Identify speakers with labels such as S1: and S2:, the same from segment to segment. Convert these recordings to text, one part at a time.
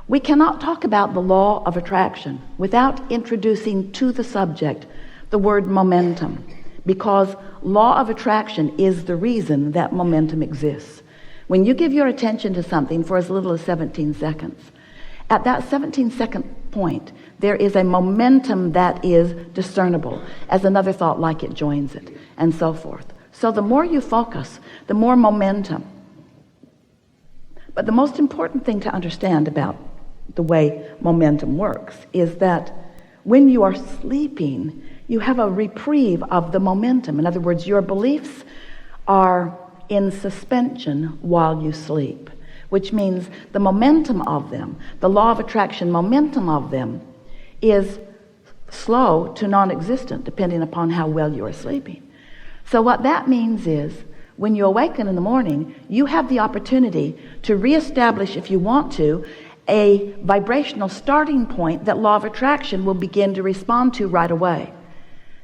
S1: We cannot talk about the law of attraction without introducing to the subject the word momentum, because law of attraction is the reason that momentum exists. When you give your attention to something for as little as 17 seconds, at that 17-second point, there is a momentum that is discernible as another thought like it joins it, and so forth. So the more you focus, the more momentum. But the most important thing to understand about the way momentum works is that when you are sleeping, you have a reprieve of the momentum. In other words, your beliefs are in suspension while you sleep, which means the momentum of them, the law of attraction momentum of them, is slow to non-existent depending upon how well you are sleeping. So what that means is when you awaken in the morning, you have the opportunity to reestablish, if you want to, a vibrational starting point that law of attraction will begin to respond to right away.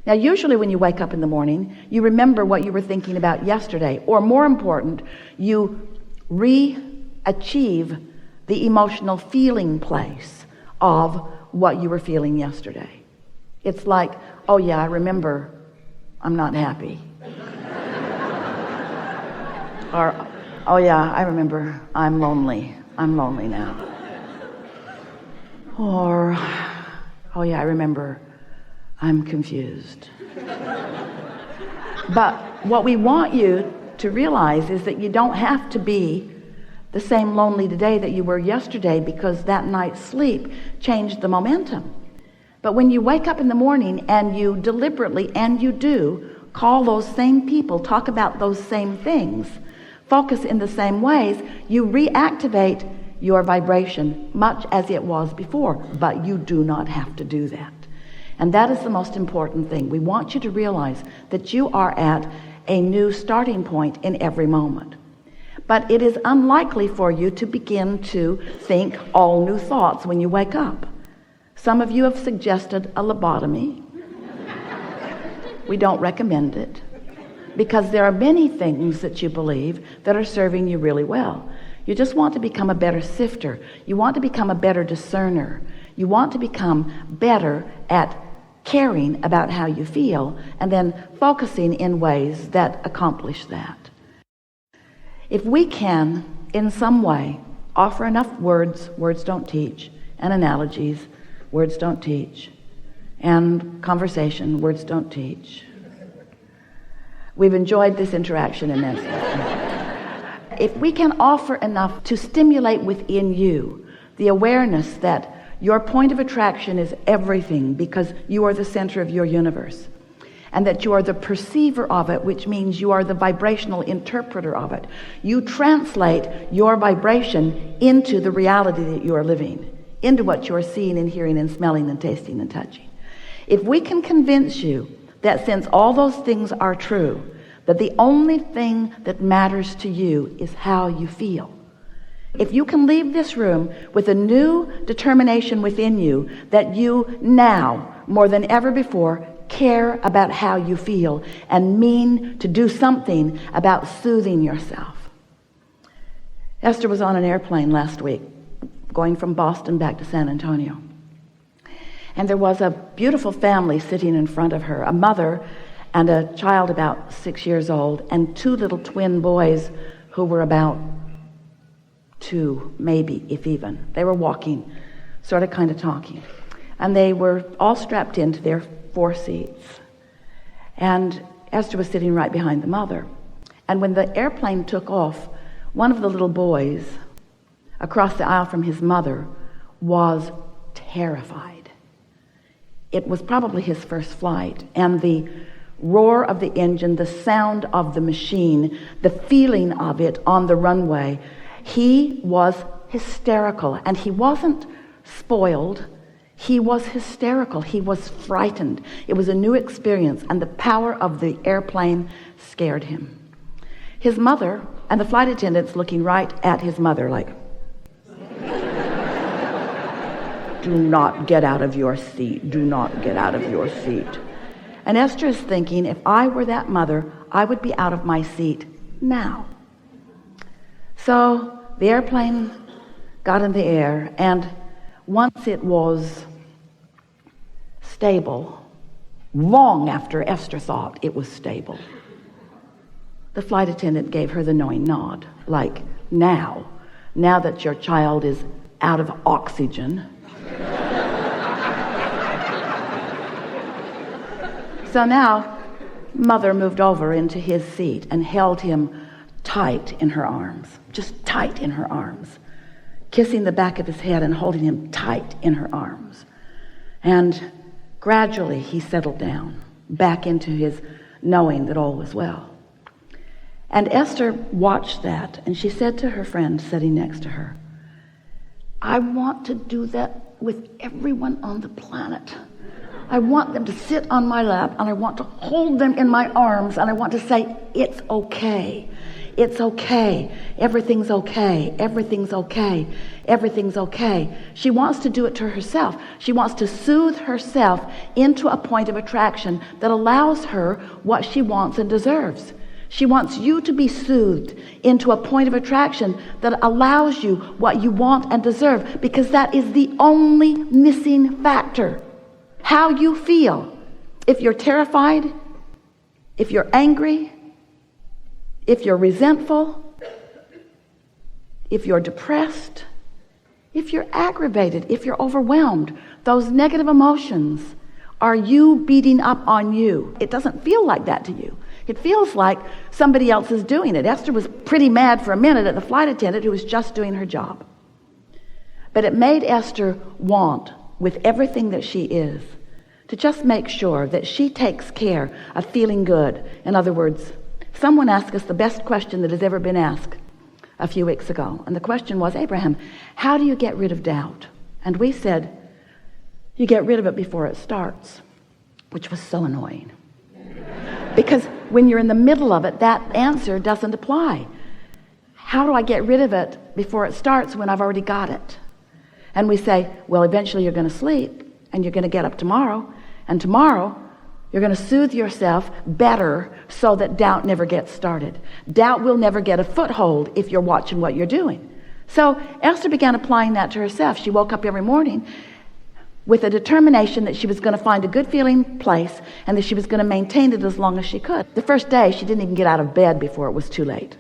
S1: Now, usually when you wake up in the morning, you remember what you were thinking about yesterday, or more important, you achieve the emotional feeling place of what you were feeling yesterday. It's like, oh yeah, I remember I'm not happy. Or, oh yeah, I remember I'm lonely now. Or, oh yeah, I remember I'm confused. But what we want you to realize is that you don't have to be the same lonely today that you were yesterday, because that night's sleep changed the momentum. But when you wake up in the morning and you deliberately, and you do, call those same people, talk about those same things, focus in the same ways, you reactivate your vibration much as it was before. But you do not have to do that. And that is the most important thing. We want you to realize that you are at a new starting point in every moment. But it is unlikely for you to begin to think all new thoughts when you wake up. Some of you have suggested a lobotomy. We don't recommend it, because there are many things that you believe that are serving you really well. You just want to become a better sifter. You want to become a better discerner. You want to become better at caring about how you feel and then focusing in ways that accomplish that. If we can, in some way, offer enough words don't teach, and analogies, words don't teach, and conversation, words don't teach. We've enjoyed this interaction immensely. If we can offer enough to stimulate within you the awareness that your point of attraction is everything, because you are the center of your universe, and that you are the perceiver of it, which means you are the vibrational interpreter of it. You translate your vibration into the reality that you are living, into what you are seeing and hearing and smelling and tasting and touching. If we can convince you that since all those things are true, that the only thing that matters to you is how you feel. If you can leave this room with a new determination within you that you now, more than ever before, care about how you feel and mean to do something about soothing yourself. Esther was on an airplane last week going from Boston back to San Antonio. And there was a beautiful family sitting in front of her, a mother and a child about 6 years old, and two little twin boys who were about 2, maybe, if even. They were walking, sort of kind of talking. And they were all strapped into their 4 seats. And Esther was sitting right behind the mother. And when the airplane took off, one of the little boys across the aisle from his mother was terrified. It was probably his first flight, and the roar of the engine, the sound of the machine, the feeling of it on the runway, he was hysterical. And he wasn't spoiled, he was hysterical. He was frightened. It was a new experience, and the power of the airplane scared him. His mother and the flight attendants looking right at his mother like, do not get out of your seat. Do not get out of your seat. And Esther is thinking, if I were that mother, I would be out of my seat now. So the airplane got in the air, and once it was stable, long after Esther thought it was stable, the flight attendant gave her the knowing nod, like, now that your child is out of oxygen. So now, Mother moved over into his seat and held him tight in her arms, just tight in her arms, kissing the back of his head and holding him tight in her arms. And gradually he settled down back into his knowing that all was well. And Esther watched that, and she said to her friend sitting next to her, I want to do that with everyone on the planet. I want them to sit on my lap, and I want to hold them in my arms, and I want to say, it's okay. It's okay. Everything's okay. Everything's okay. Everything's okay. She wants to do it to herself. She wants to soothe herself into a point of attraction that allows her what she wants and deserves. She wants you to be soothed into a point of attraction that allows you what you want and deserve, because that is the only missing factor. How you feel. If you're terrified, if you're angry, if you're resentful, if you're depressed, if you're aggravated, if you're overwhelmed, those negative emotions are you beating up on you. It doesn't feel like that to you. It feels like somebody else is doing it. Esther was pretty mad for a minute at the flight attendant who was just doing her job. But it made Esther want, with everything that she is, to just make sure that she takes care of feeling good. In other words, someone asked us the best question that has ever been asked a few weeks ago. And the question was, Abraham, how do you get rid of doubt? And we said, you get rid of it before it starts, which was so annoying. Because when you're in the middle of it, that answer doesn't apply. How do I get rid of it before it starts when I've already got it? And we say, well, eventually you're going to sleep and you're going to get up tomorrow, and tomorrow you're going to soothe yourself better so that doubt never gets started. Doubt will never get a foothold if you're watching what you're doing. So Esther began applying that to herself. She woke up every morning with a determination that she was going to find a good feeling place and that she was going to maintain it as long as she could. The first day, she didn't even get out of bed before it was too late.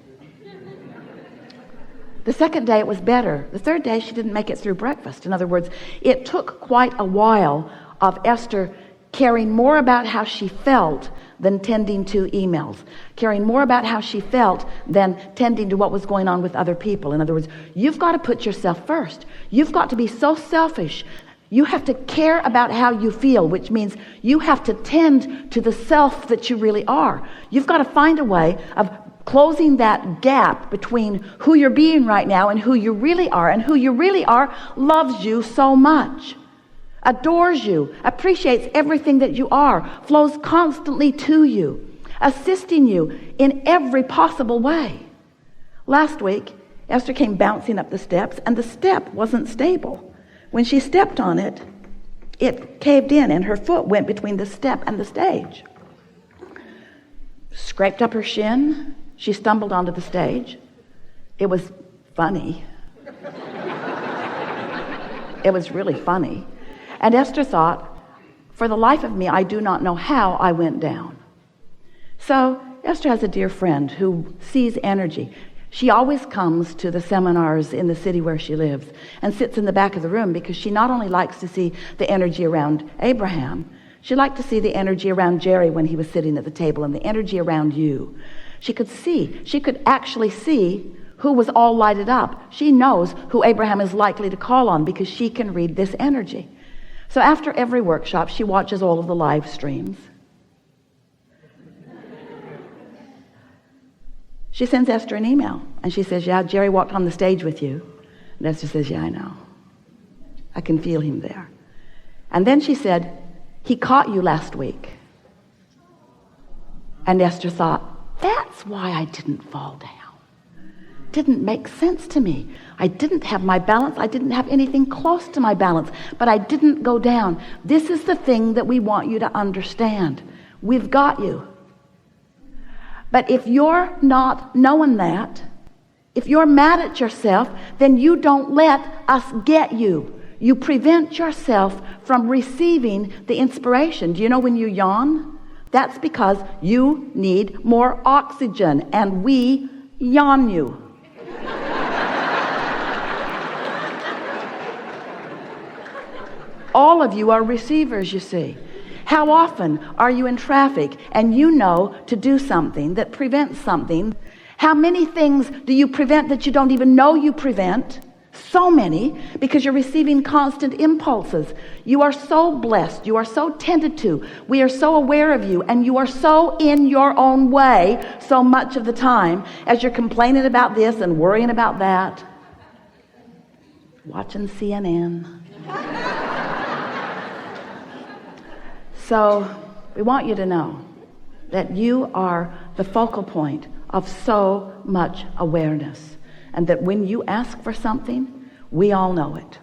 S1: The second day, it was better. The third day, she didn't make it through breakfast. In other words, it took quite a while of Esther caring more about how she felt than tending to emails, caring more about how she felt than tending to what was going on with other people. In other words, you've got to put yourself first. You've got to be so selfish. You have to care about how you feel, which means you have to tend to the self that you really are. You've got to find a way of closing that gap between who you're being right now and who you really are. And who you really are loves you so much, adores you, appreciates everything that you are, flows constantly to you, assisting you in every possible way. Last week, Esther came bouncing up the steps, and the step wasn't stable. When she stepped on it, it caved in, and her foot went between the step and the stage. Scraped up her shin. She stumbled onto the stage. It was funny. It was really funny. And Esther thought, for the life of me, I do not know how I went down. So Esther has a dear friend who sees energy. She always comes to the seminars in the city where she lives and sits in the back of the room because she not only likes to see the energy around Abraham, she liked to see the energy around Jerry when he was sitting at the table and the energy around you. She could actually see who was all lighted up. She knows who Abraham is likely to call on because she can read this energy. So after every workshop, she watches all of the live streams. She sends Esther an email, and she says, yeah, Jerry walked on the stage with you. And Esther says, yeah, I know. I can feel him there. And then she said, he caught you last week. And Esther thought, that's why I didn't fall down. Didn't make sense to me. I didn't have my balance. I didn't have anything close to my balance, but I didn't go down. This is the thing that we want you to understand. We've got you. But if you're not knowing that, If you're mad at yourself, then you don't let us get you. You prevent yourself from receiving the inspiration. Do you know when you yawn? That's because you need more oxygen, and we yawn you. All of you are receivers, you see. How often are you in traffic and you know to do something that prevents something? How many things do you prevent that you don't even know you prevent? So many, because you're receiving constant impulses. You are so blessed. You are so tended to. We are so aware of you, and you are so in your own way so much of the time as you're complaining about this and worrying about that, watching CNN. So we want you to know that you are the focal point of so much awareness, and that when you ask for something, we all know it,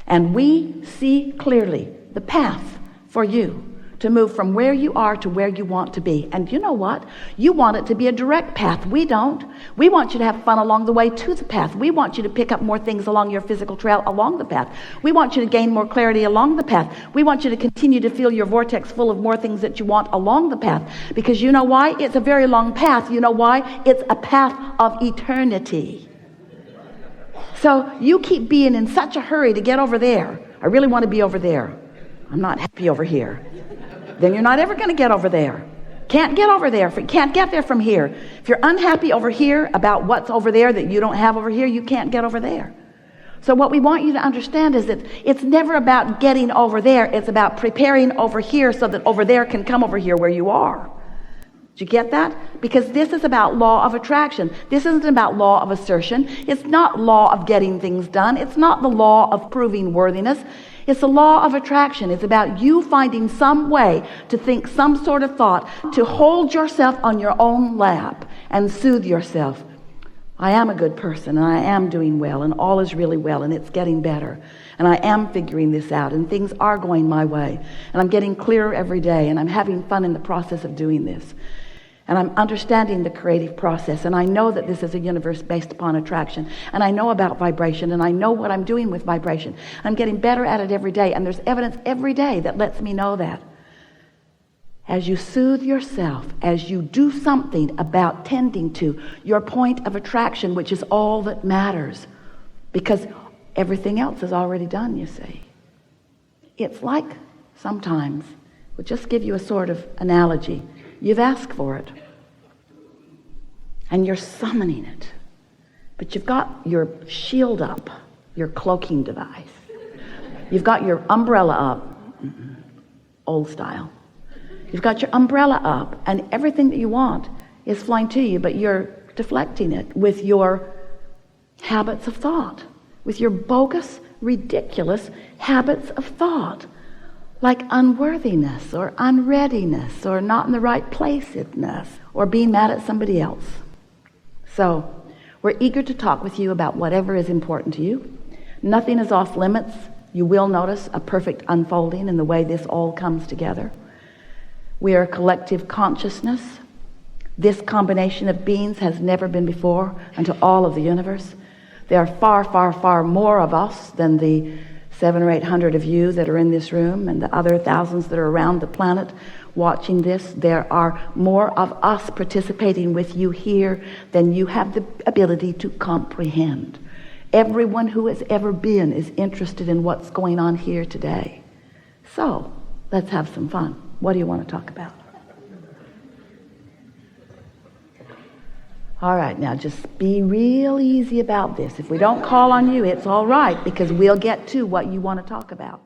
S1: and we see clearly the path for you to move from where you are to where you want to be. And you know what? You want it to be a direct path. We don't. We want you to have fun along the way to the path. We want you to pick up more things along your physical trail along the path. We want you to gain more clarity along the path. We want you to continue to feel your vortex full of more things that you want along the path. Because you know why? It's a very long path. You know why? It's a path of eternity. So you keep being in such a hurry to get over there. I really want to be over there. I'm not happy over here. Then you're not ever going to get over there. Can't get over there. Can't get there from here. If you're unhappy over here about what's over there that you don't have over here, you can't get over there. So what we want you to understand is that it's never about getting over there. It's about preparing over here so that over there can come over here where you are. Did you get that? Because this is about law of attraction. This isn't about law of assertion. It's not law of getting things done. It's not the law of proving worthiness. It's the law of attraction. It's about you finding some way to think some sort of thought, to hold yourself on your own lap and soothe yourself. I am a good person, and I am doing well, and all is really well, and it's getting better. And I am figuring this out, and things are going my way. And I'm getting clearer every day, and I'm having fun in the process of doing this. And I'm understanding the creative process, and I know that this is a universe based upon attraction, and I know about vibration, and I know what I'm doing with vibration. I'm getting better at it every day, and there's evidence every day that lets me know that. As you soothe yourself, as you do something about tending to your point of attraction, which is all that matters, because everything else is already done, you see. It's like sometimes, we'll just give you a sort of analogy. You've asked for it, and you're summoning it, but you've got your shield up, your cloaking device. You've got your umbrella up, old style. You've got your umbrella up, and everything that you want is flying to you, but you're deflecting it with your habits of thought, with your bogus, ridiculous habits of thought. Like unworthiness or unreadiness or not in the right place-ness or being mad at somebody else. So we're eager to talk with you about whatever is important to you. Nothing is off limits. You will notice a perfect unfolding in the way this all comes together. We are a collective consciousness. This combination of beings has never been before unto all of the universe. There are far, far, far more of us than the 700 or 800 of you that are in this room, and the other thousands that are around the planet watching this. There are more of us participating with you here than you have the ability to comprehend. Everyone who has ever been is interested in what's going on here today. So let's have some fun. What do you want to talk about? All right, now just be real easy about this. If we don't call on you, it's all right, because we'll get to what you want to talk about.